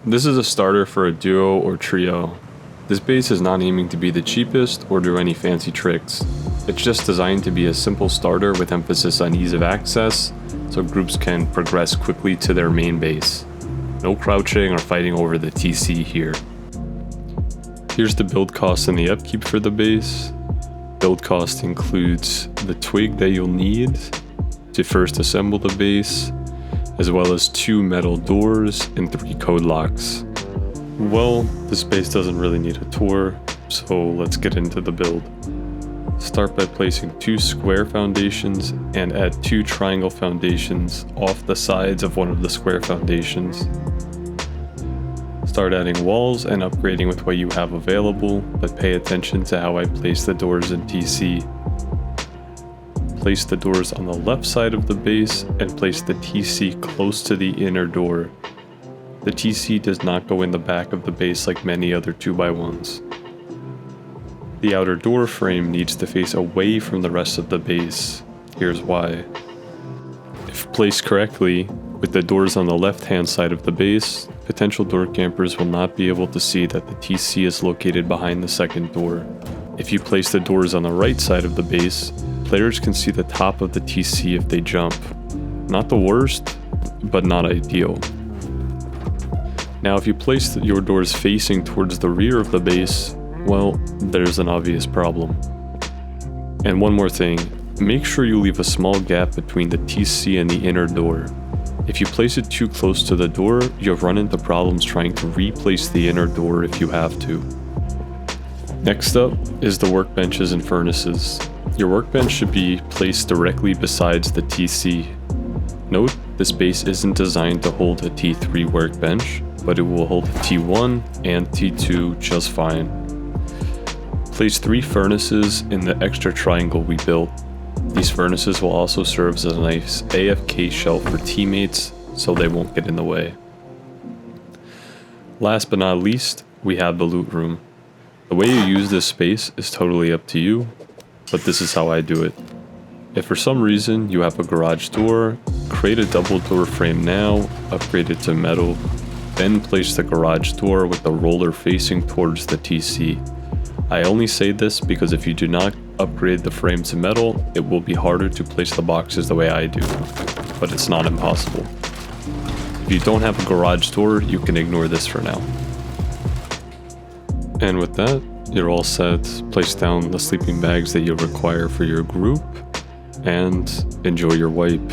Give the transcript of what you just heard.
This is a starter for a duo or trio. This base is not aiming to be the cheapest or do any fancy tricks. It's just designed to be a simple starter with emphasis on ease of access, so groups can progress quickly to their main base. No crouching or fighting over the TC here. Here's the build cost and the upkeep for the base. Build cost includes the twig that you'll need to first assemble the base, as well as 2 metal doors and 3 code locks. Well, this base doesn't really need a tour, so let's get into the build. Start by placing 2 square foundations and add 2 triangle foundations off the sides of one of the square foundations. Start adding walls and upgrading with what you have available, but pay attention to how I place the doors in TC. Place the doors on the left side of the base and place the TC close to the inner door. The TC does not go in the back of the base like many other 2x1s. The outer door frame needs to face away from the rest of the base. Here's why. If placed correctly, with the doors on the left-hand side of the base, potential door campers will not be able to see that the TC is located behind the second door. If you place the doors on the right side of the base, players can see the top of the TC if they jump. Not the worst, but not ideal. Now if you place your doors facing towards the rear of the base, well, there's an obvious problem. And one more thing, make sure you leave a small gap between the TC and the inner door. If you place it too close to the door, you'll run into problems trying to replace the inner door if you have to. Next up is the workbenches and furnaces. Your workbench should be placed directly besides the TC. Note, this base isn't designed to hold a T3 workbench, but it will hold a T1 and T2 just fine. Place 3 furnaces in the extra triangle we built. These furnaces will also serve as a nice AFK shelf for teammates, so they won't get in the way. Last but not least, we have the loot room. The way you use this space is totally up to you, but this is how I do it. If for some reason you have a garage door, create a double door frame now, upgrade it to metal, then place the garage door with the roller facing towards the TC. I only say this because if you do not upgrade the frame to metal, it will be harder to place the boxes the way I do, but it's not impossible. If you don't have a garage door, you can ignore this for now. And with that, you're all set. Place down the sleeping bags that you require for your group, and enjoy your wipe.